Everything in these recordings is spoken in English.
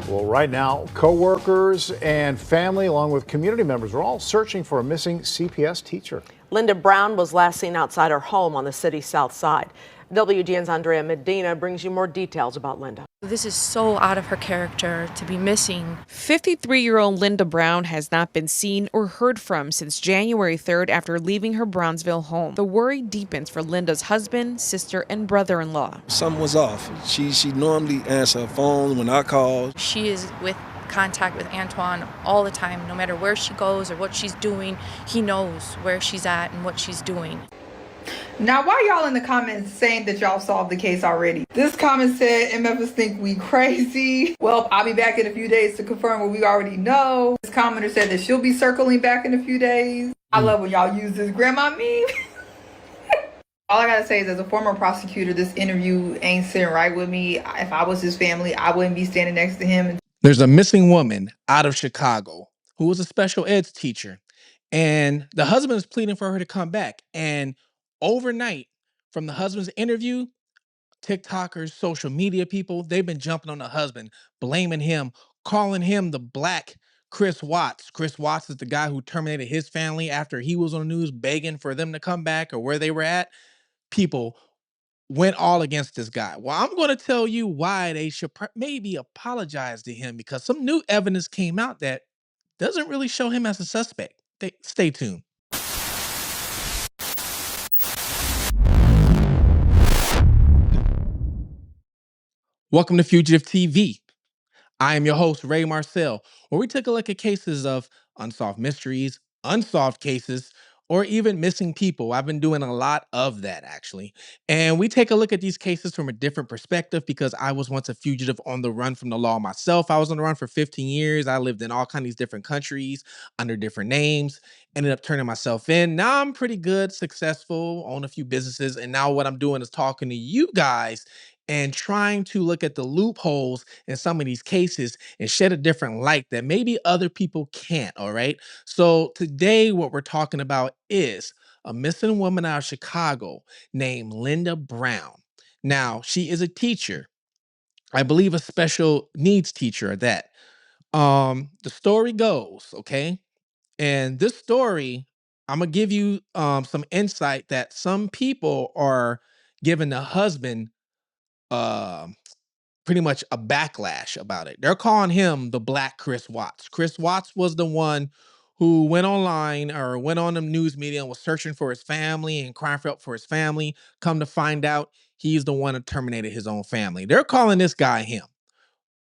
Well, right now, co-workers and family, along with community members, are all searching for a missing CPS teacher. Linda Brown was last seen outside her home on the city's south side. WGN's Andrea Medina brings you more details about Linda. This is so out of her character to be missing. 53-year-old Linda Brown has not been seen or heard from since January 3rd after leaving her Brownsville home. The worry deepens for Linda's husband, sister, and brother-in-law. Something was off. She normally answers her phone when I call. She is with contact with Antoine all the time. No matter where she goes or what she's doing, he knows where she's at and what she's doing. Now, why y'all in the comments saying that y'all solved the case already? This comment said MFers think we crazy. Well, I'll be back in a few days to confirm what we already know. This commenter said that she'll be circling back in a few days. I love when y'all use this grandma meme. All I gotta say is, as a former prosecutor, this interview ain't sitting right with me. If I was his family, I wouldn't be standing next to him. There's a missing woman out of Chicago who was a special ed teacher, and the husband is pleading for her to come back. And overnight, from the husband's interview, TikTokers, social media people, they've been jumping on the husband, blaming him, calling him the black Chris Watts. Chris Watts is the guy who terminated his family after he was on the news begging for them to come back or where they were at. People went all against this guy. Well, I'm going to tell you why they should maybe apologize to him, because some new evidence came out that doesn't really show him as a suspect. Stay tuned. Welcome to Fugitive TV. I am your host, Ray Marcel, where we take a look at cases of unsolved mysteries, unsolved cases, or even missing people. I've been doing a lot of that, actually. And we take a look at these cases from a different perspective, because I was once a fugitive on the run from the law myself. I was on the run for 15 years. I lived in all kinds of different countries under different names, ended up turning myself in. Now I'm pretty good, successful, own a few businesses. And now what I'm doing is talking to you guys and trying to look at the loopholes in some of these cases and shed a different light that maybe other people can't, all right? So today what we're talking about is a missing woman out of Chicago named Linda Brown. Now, she is a teacher, I believe a special needs teacher at that. The story goes, okay? And this story, I'm gonna give you some insight that some people are giving the husband uh, pretty much a backlash about it. They're calling him the Black Chris Watts. Chris Watts was the one who went online or went on the news media and was searching for his family and crying for his family. Come to find out, he's the one who terminated his own family. They're calling this guy him.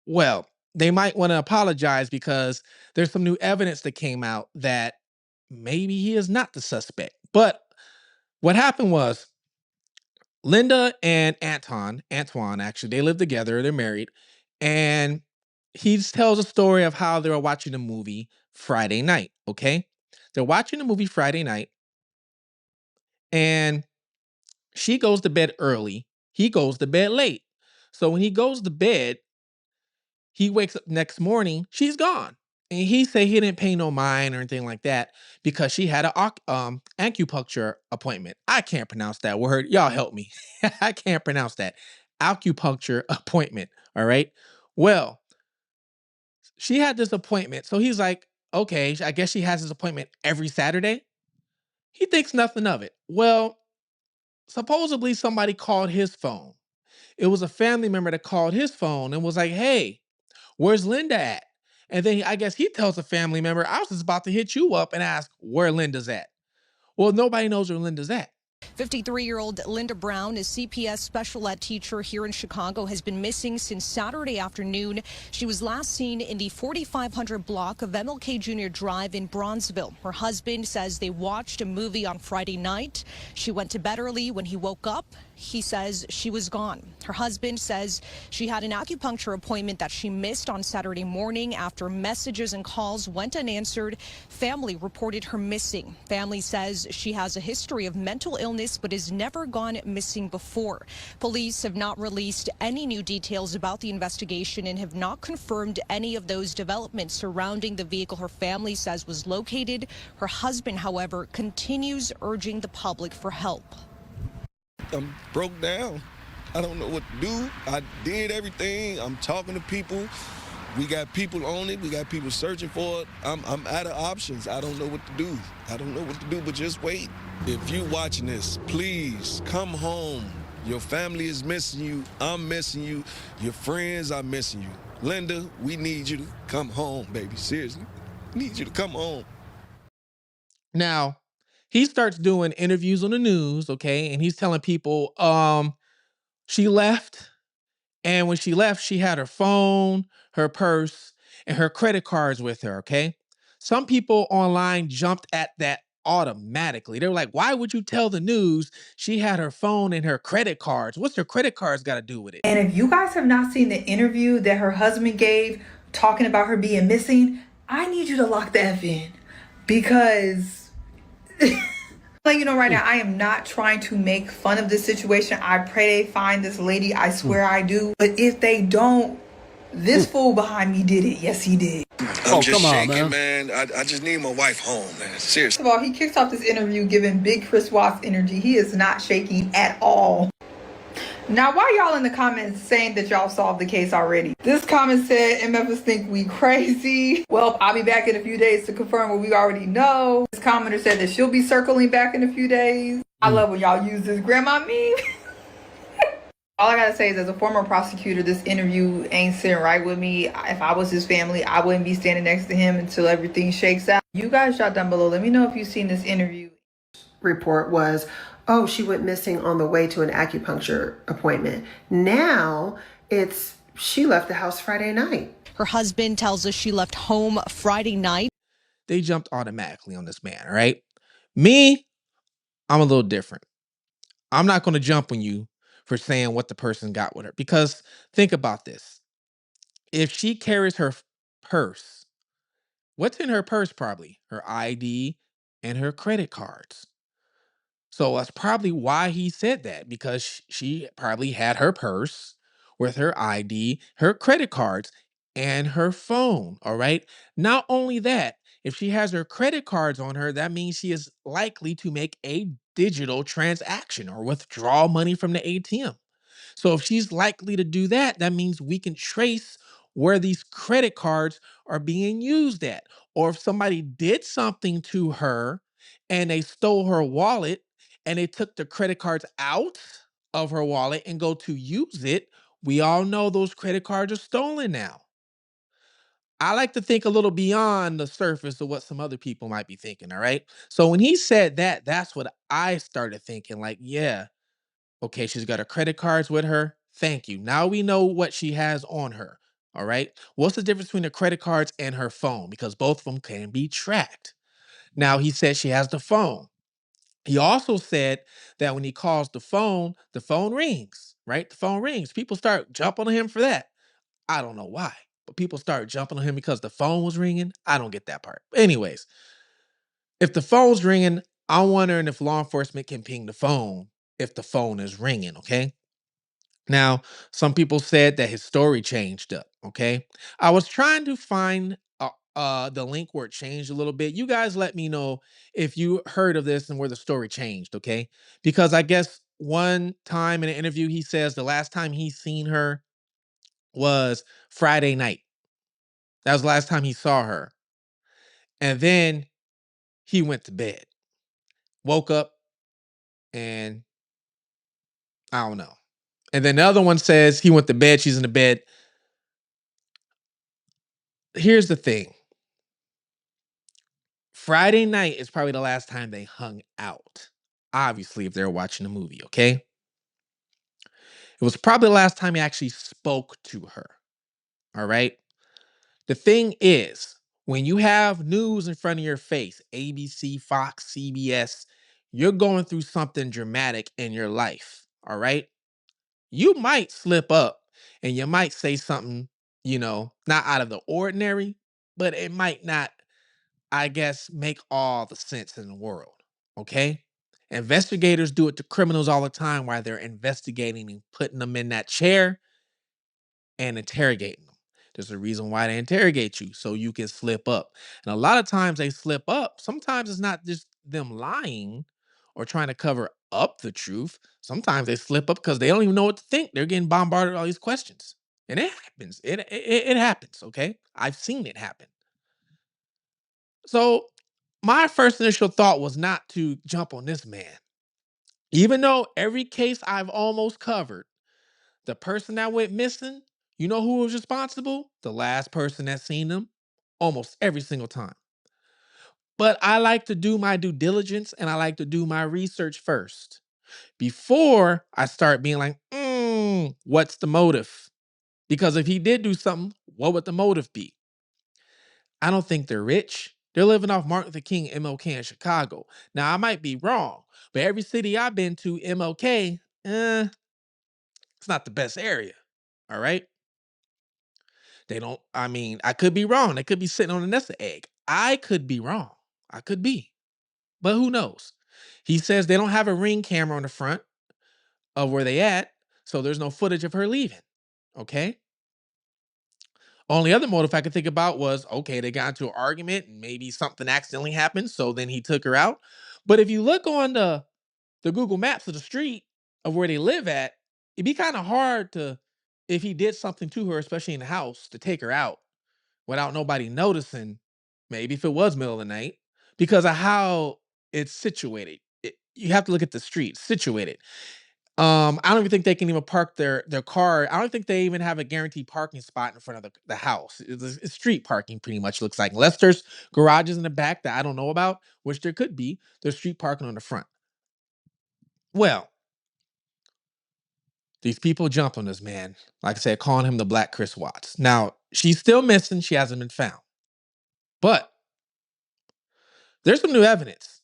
Well, they might want to apologize, because there's some new evidence that came out that maybe he is not the suspect. But what happened was, Linda and Antoine, actually, they live together, they're married, and he tells a story of how they were watching a movie Friday night, okay? They're watching the movie Friday night, and she goes to bed early, he goes to bed late. So when he goes to bed, he wakes up next morning, she's gone. And he said he didn't pay no mind or anything like that, because she had a acupuncture appointment. I can't pronounce that word. Y'all help me. I can't pronounce that. Acupuncture appointment. All right. Well, she had this appointment. So he's like, okay, I guess she has this appointment every Saturday. He thinks nothing of it. Well, supposedly somebody called his phone. It was a family member that called his phone and was like, hey, where's Linda at? And then I guess he tells a family member, I was just about to hit you up and ask where Linda's at. Well, nobody knows where Linda's at. 53-year-old Linda Brown, a CPS special ed teacher here in Chicago, has been missing since Saturday afternoon. She was last seen in the 4500 block of MLK Jr. Drive in Bronzeville. Her husband says they watched a movie on Friday night. She went to bed early. When he woke up, he says she was gone. Her husband says she had an acupuncture appointment that she missed on Saturday morning. After messages and calls went unanswered, family reported her missing. Family says she has a history of mental illness but has never gone missing before. Police have not released any new details about the investigation and have not confirmed any of those developments surrounding the vehicle her family says was located. Her husband, however, continues urging the public for help. I'm broke down. I don't know what to do. I did everything. I'm talking to people. We got people on it. We got people searching for it. I'm out of options. I don't know what to do. I don't know what to do, but just wait. If you watching this, please come home. Your family is missing you. I'm missing you. Your friends are missing you. Linda, we need you to come home, baby. Seriously. We need you to come home. Now, he starts doing interviews on the news, okay, and he's telling people, she left, and when she left, she had her phone, her purse, and her credit cards with her, okay? Some people online jumped at that automatically. They were like, why would you tell the news she had her phone and her credit cards? What's her credit cards got to do with it? And if you guys have not seen the interview that her husband gave talking about her being missing, I need you to lock the F in because let you know right now, I am not trying to make fun of this situation. I pray they find this lady. I swear I do. But if they don't, this fool behind me did it. Yes, he did. I'm just shaking, man. I just need my wife home, man. Seriously. First of all, he kicks off this interview giving big Chris Watts energy. He is not shaking at all. Now, why y'all in the comments saying that y'all solved the case already? This comment said, MFers think we crazy. Well, I'll be back in a few days to confirm what we already know. This commenter said that she'll be circling back in a few days. I love when y'all use this grandma meme. All I gotta say is, as a former prosecutor, this interview ain't sitting right with me. If I was his family, I wouldn't be standing next to him until everything shakes out. You guys drop down below. Let me know if you've seen this interview. Report was, oh, she went missing on the way to an acupuncture appointment. Now it's she left the house Friday night. Her husband tells us she left home Friday night. They jumped automatically on this man, all right? Me, I'm a little different. I'm not going to jump on you for saying what the person got with her, because think about this. If she carries her purse, what's in her purse? Probably her ID and her credit cards. So that's probably why he said that, because she probably had her purse with her ID, her credit cards, and her phone. All right. Not only that, if she has her credit cards on her, that means she is likely to make a digital transaction or withdraw money from the ATM. So if she's likely to do that, that means we can trace where these credit cards are being used at. Or if somebody did something to her and they stole her wallet and they took the credit cards out of her wallet and go to use it, we all know those credit cards are stolen now. I like to think a little beyond the surface of what some other people might be thinking, all right? So when he said that, that's what I started thinking, like, yeah, okay, she's got her credit cards with her. Thank you. Now we know what she has on her. All right. What's the difference between the credit cards and her phone? Because both of them can be tracked. Now he said she has the phone. He also said that when he calls the phone rings, right? The phone rings. People start jumping on him for that. I don't know why, but people start jumping on him because the phone was ringing. I don't get that part. Anyways, if the phone's ringing, I'm wondering if law enforcement can ping the phone if the phone is ringing, okay? Now, some people said that his story changed up, okay? I was trying to find the link where it changed a little bit. You guys let me know if you heard of this and where the story changed, okay? Because I guess one time in an interview, he says the last time he seen her was Friday night. That was the last time he saw her. And then he went to bed, woke up, and I don't know. And then the other one says he went to bed, she's in the bed. Here's the thing. Friday night is probably the last time they hung out. Obviously, if they're watching a movie, okay? It was probably the last time he actually spoke to her. All right? The thing is, when you have news in front of your face, ABC, Fox, CBS, you're going through something dramatic in your life. All right? You might slip up and you might say something, not out of the ordinary, but it might not, I guess, make all the sense in the world. Okay? Investigators do it to criminals all the time while they're investigating and putting them in that chair and interrogating them. There's a reason why they interrogate you, so you can slip up. And a lot of times they slip up. Sometimes it's not just them lying or trying to cover up the truth. Sometimes they slip up because they don't even know what to think. They're getting bombarded with all these questions. And it happens. It happens, okay? I've seen it happen. So my first initial thought was not to jump on this man. Even though every case I've almost covered, the person that went missing, you know who was responsible? The last person that seen them almost every single time. But I like to do my due diligence and I like to do my research first before I start being like, what's the motive? Because if he did do something, what would the motive be? I don't think they're rich. They're living off Martin Luther King MLK in Chicago. Now, I might be wrong, but every city I've been to, MLK, it's not the best area. All right. They don't, I mean, I could be wrong. They could be sitting on a nest of egg. I could be wrong. I could be. But who knows? He says they don't have a ring camera on the front of where they at, so there's no footage of her leaving. Okay. Only other motive I could think about was, okay, they got into an argument and maybe something accidentally happened, so then he took her out. But if you look on the Google Maps of the street of where they live at, it'd be kind of hard to, if he did something to her, especially in the house, to take her out without nobody noticing. Maybe if it was middle of the night, because of how it's situated. You have to look at the street situated. I don't even think they can even park their car. I don't think they even have a guaranteed parking spot in front of the house. It's street parking pretty much looks like. Unless there's garages in the back that I don't know about, which there could be. There's street parking on the front. Well, these people jumped on this man. Like I said, calling him the Black Chris Watts. Now, she's still missing. She hasn't been found. But there's some new evidence.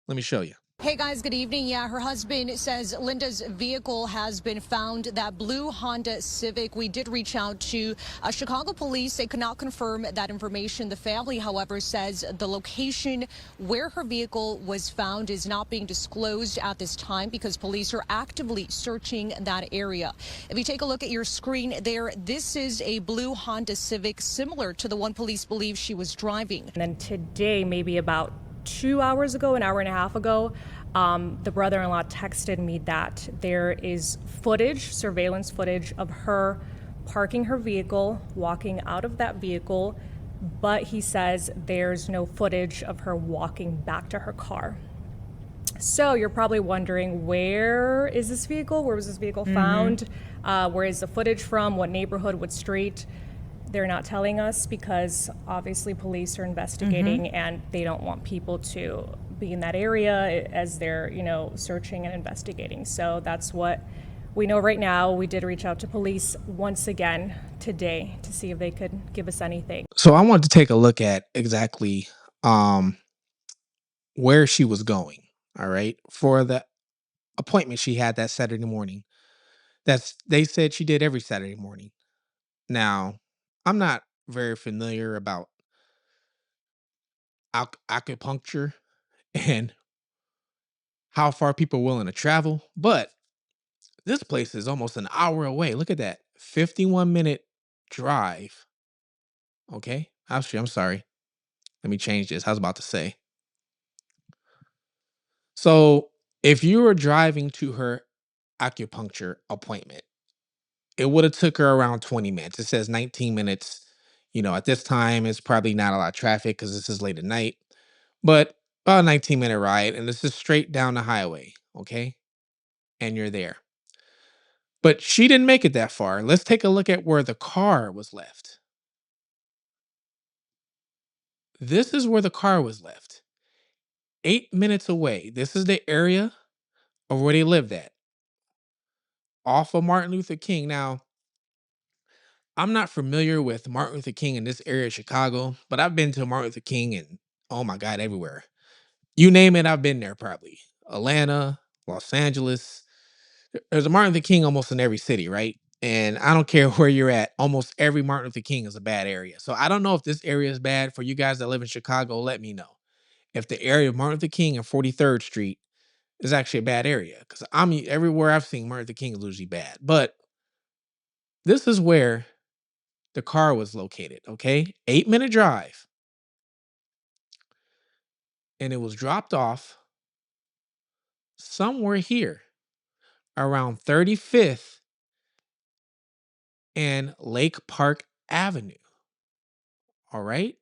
Let me show you. Hey guys, good evening. Yeah, her husband says Linda's vehicle has been found, that blue Honda Civic. We did reach out to Chicago police. They could not confirm that information. The family, however, says the location where her vehicle was found is not being disclosed at this time because police are actively searching that area. If you take a look at your screen there, this is a blue Honda Civic similar to the one police believe she was driving. And then today, maybe about 2 hours ago, an hour and a half ago, the brother-in-law texted me that there is footage, surveillance footage of her parking her vehicle, walking out of that vehicle, but he says there's no footage of her walking back to her car. So you're probably wondering, where is this vehicle? Where was this vehicle found? Where is the footage from? What neighborhood? What street? They're not telling us because obviously police are investigating and they don't want people to be in that area as they're, searching and investigating. So that's what we know right now. We did reach out to police once again today to see if they could give us anything. So I wanted to take a look at exactly where she was going. All right. For the appointment she had that Saturday morning. They said she did every Saturday morning. Now, I'm not very familiar about acupuncture and how far people are willing to travel, but this place is almost an hour away. Look at that. 51-minute drive. Okay. Actually, I'm sorry. Let me change this. I was about to say. So, if you were driving to her acupuncture appointment, it would have took her around 20 minutes. It says 19 minutes. At this time, it's probably not a lot of traffic because this is late at night, but about a 19-minute ride. And this is straight down the highway. Okay. And you're there. But she didn't make it that far. Let's take a look at where the car was left. This is where the car was left. 8 minutes away. This is the area of where they lived at. Off of Martin Luther King. Now, I'm not familiar with Martin Luther King in this area of Chicago, but I've been to Martin Luther King and, oh my God, everywhere. You name it, I've been there probably. Atlanta, Los Angeles. There's a Martin Luther King almost in every city, right? And I don't care where you're at. Almost every Martin Luther King is a bad area. So I don't know if this area is bad. For you guys that live in Chicago, let me know. If the area of Martin Luther King and 43rd Street is actually a bad area. Because everywhere I've seen Martin Luther King is usually bad. But this is where the car was located, okay? 8-minute drive. And it was dropped off somewhere here around 35th and Lake Park Avenue. All right.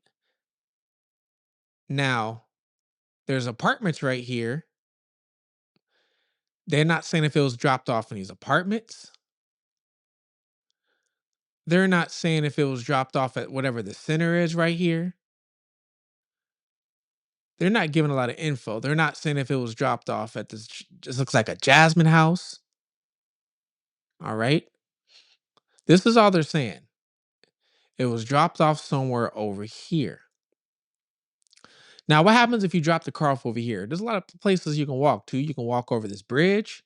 Now, there's apartments right here. They're not saying if it was dropped off in these apartments. They're not saying if it was dropped off at whatever the center is right here. They're not giving a lot of info. They're not saying if it was dropped off at this, just looks like a Jasmine house. All right. This is all they're saying. It was dropped off somewhere over here. Now, what happens if you drop the car off over here? There's a lot of places you can walk to. You can walk over this bridge.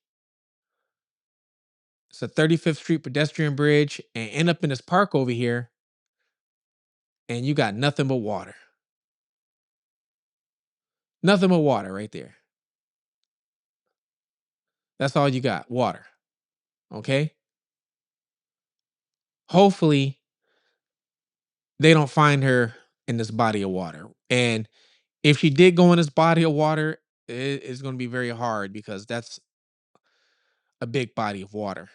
It's a 35th Street pedestrian bridge and end up in this park over here. And you got nothing but water. Nothing but water right there. That's all you got, water. Okay? Hopefully, they don't find her in this body of water. And if she did go in this body of water, it's going to be very hard because that's a big body of water.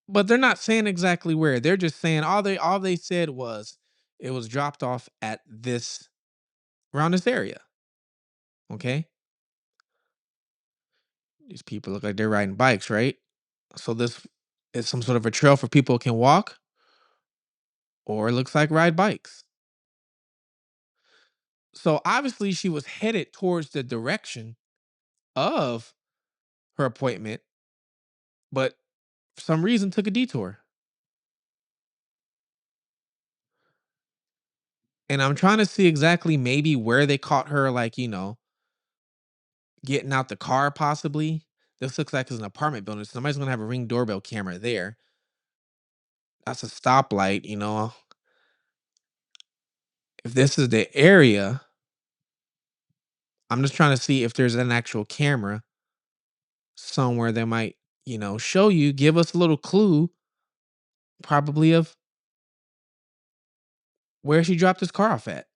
But they're not saying exactly where. They're just saying all they said was it was dropped off at this around this area. Okay? These people look like they're riding bikes, right? So this is some sort of a trail for people who can walk, or it looks like ride bikes. So obviously she was headed towards the direction of her appointment, but for some reason took a detour. And I'm trying to see exactly maybe where they caught her, like, getting out the car possibly. This looks like it's an apartment building. So somebody's gonna have a Ring doorbell camera there. That's a stoplight. If this is the area, I'm just trying to see if there's an actual camera somewhere that might, show you, give us a little clue, probably of where she dropped his car off at.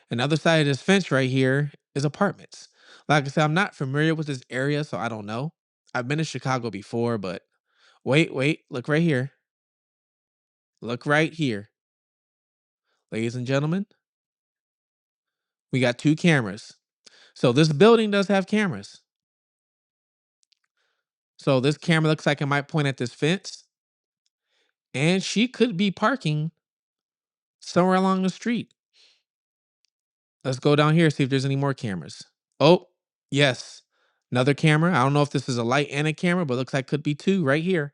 Another side of this fence right here is apartments. Like I said, I'm not familiar with this area, so I don't know. I've been to Chicago before, but wait, look right here. Look right here. Ladies and gentlemen, we got 2 cameras. So this building does have cameras. So this camera looks like it might point at this fence. And she could be parking somewhere along the street. Let's go down here, see if there's any more cameras. Oh, yes. Another camera. I don't know if this is a light and a camera, but looks like could be 2 right here.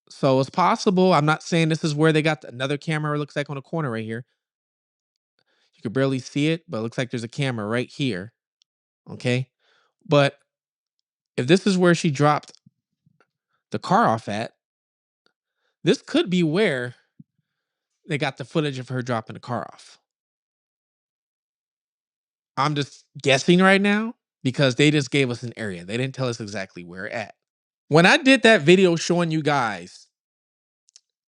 So it's possible. I'm not saying this is where they got another camera. It looks like on the corner right here. You could barely see it, but it looks like there's a camera right here. Okay. But if this is where she dropped the car off at, this could be where they got the footage of her dropping the car off. I'm just guessing right now because they just gave us an area. They didn't tell us exactly where at. When I did that video showing you guys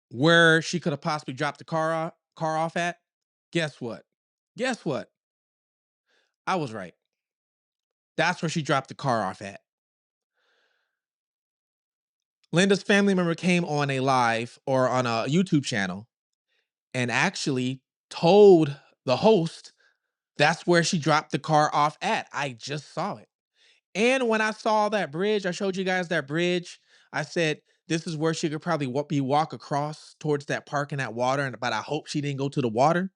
where she could have possibly dropped the car off at, guess what? Guess what? I was right. That's where she dropped the car off at. Linda's family member came on a live or on a YouTube channel and actually told the host that's where she dropped the car off at. I just saw it. And when I saw that bridge, I showed you guys that bridge. I said, this is where she could probably walk across towards that park and that water. But I hope she didn't go to the water.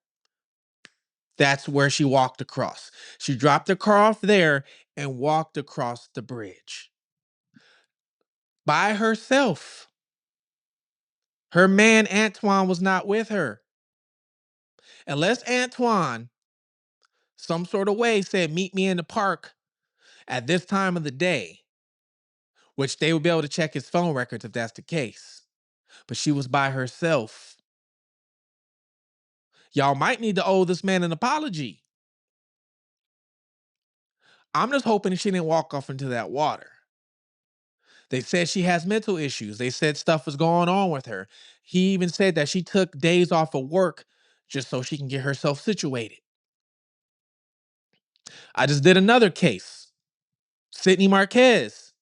That's where she walked across. She dropped the car off there and walked across the bridge by herself. Her man, Antoine, was not with her. Unless Antoine, some sort of way, said, meet me in the park at this time of the day, which they would be able to check his phone records if that's the case. But she was by herself. Y'all might need to owe this man an apology. I'm just hoping she didn't walk off into that water. They said she has mental issues. They said stuff was going on with her. He even said that she took days off of work just so she can get herself situated. I just did another case Sydney Marquez,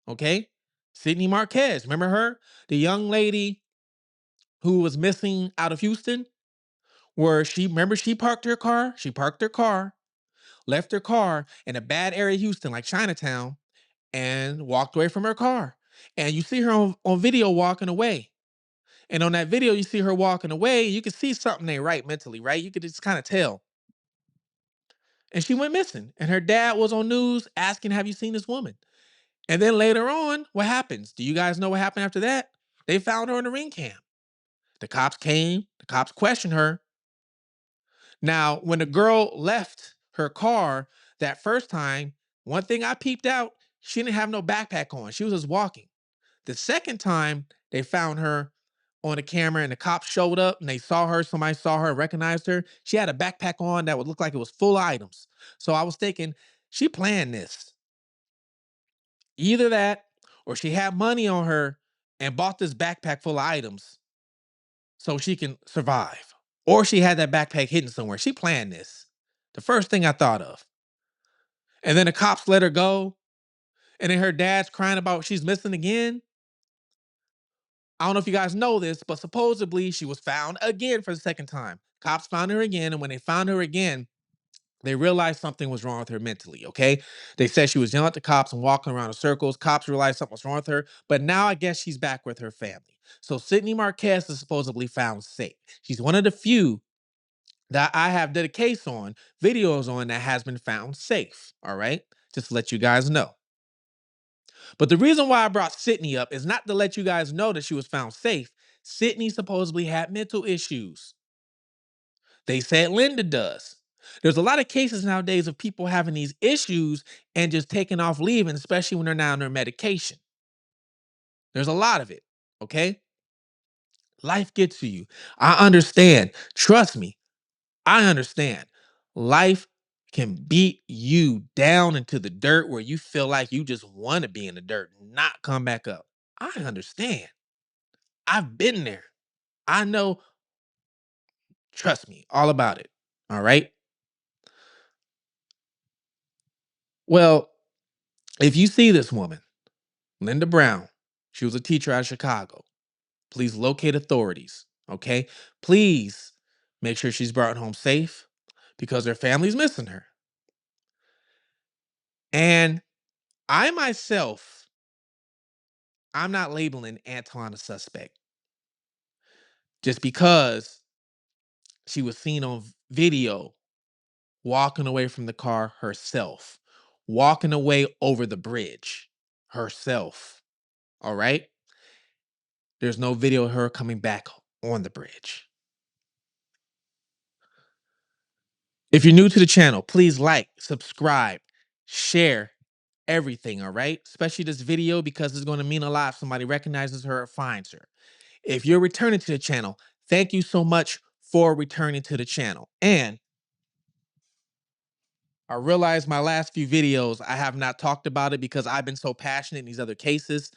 okay? Sydney Marquez, remember her? The young lady who was missing out of Houston, where she parked her car, left her car in a bad area of Houston, like Chinatown, and walked away from her car. And you see her on video walking away. And on that video, you see her walking away. You can see something ain't right mentally, right? You could just kind of tell. And she went missing. And her dad was on news asking, have you seen this woman? And then later on, what happens? Do you guys know what happened after that? They found her in the ring cam. The cops came, the cops questioned her. Now, when the girl left her car that first time, one thing I peeped out, she didn't have no backpack on. She was just walking. The second time they found her on the camera and the cops showed up and they saw her, somebody saw her, recognized her. She had a backpack on that would look like it was full of items. So I was thinking, she planned this. Either that or she had money on her and bought this backpack full of items so she can survive. Or she had that backpack hidden somewhere. She planned this. The first thing I thought of. And then the cops let her go. And then her dad's crying about she's missing again. I don't know if you guys know this, but supposedly she was found again for the second time. Cops found her again. And when they found her again, they realized something was wrong with her mentally, okay? They said she was yelling at the cops and walking around in circles. Cops realized something was wrong with her, but now I guess she's back with her family. So Sydney Marquez is supposedly found safe. She's one of the few that I have did a case on, videos on, that has been found safe, all right? Just to let you guys know. But the reason why I brought Sydney up is not to let you guys know that she was found safe. Sydney supposedly had mental issues. They said Linda does. There's a lot of cases nowadays of people having these issues and just taking off leaving, especially when they're now on their medication. There's a lot of it, okay? Life gets to you. I understand. Trust me, I understand. Life can beat you down into the dirt where you feel like you just want to be in the dirt and not come back up. I understand. I've been there. I know, trust me, all about it. All right. Well, if you see this woman, Linda Brown, she was a teacher out of Chicago, please locate authorities. Okay. Please make sure she's brought home safe because her family's missing her. And I myself, I'm not labeling Antoine a suspect just because she was seen on video walking away from the car herself, walking away over the bridge herself. All right. There's no video of her coming back on the bridge. If you're new to the channel, please like, subscribe, share everything. All right. Especially this video because it's going to mean a lot if somebody recognizes her or finds her. If you're returning to the channel, thank you so much for returning to the channel. And I realize my last few videos, I have not talked about it because I've been so passionate in these other cases.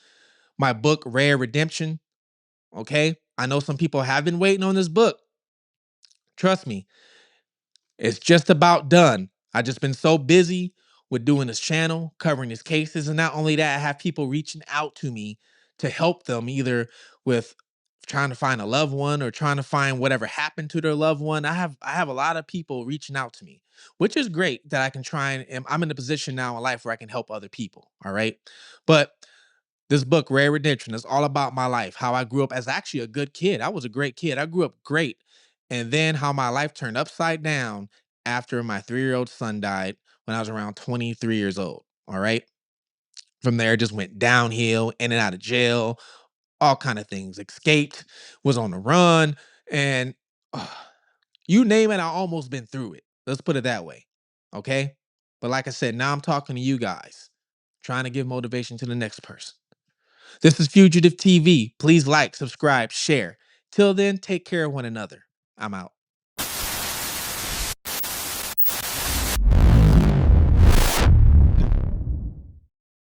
My book, Rare Redemption. Okay. I know some people have been waiting on this book. Trust me, it's just about done. I've just been so busy with doing this channel, covering these cases. And not only that, I have people reaching out to me to help them either with trying to find a loved one or trying to find whatever happened to their loved one. I have a lot of people reaching out to me, which is great that I can try and I'm in a position now in life where I can help other people. All right. But this book, Rare Redemption, is all about my life, how I grew up as actually a good kid. I was a great kid. I grew up great. And then how my life turned upside down after my 3-year-old son died when I was around 23 years old. All right. From there, it just went downhill, in and out of jail, all kind of things. Escaped, was on the run, and you name it, I almost been through it. Let's put it that way. Okay. But like I said, now I'm talking to you guys, trying to give motivation to the next person. This is Fugitive TV. Please like, subscribe, share. Till then, take care of one another. I'm out.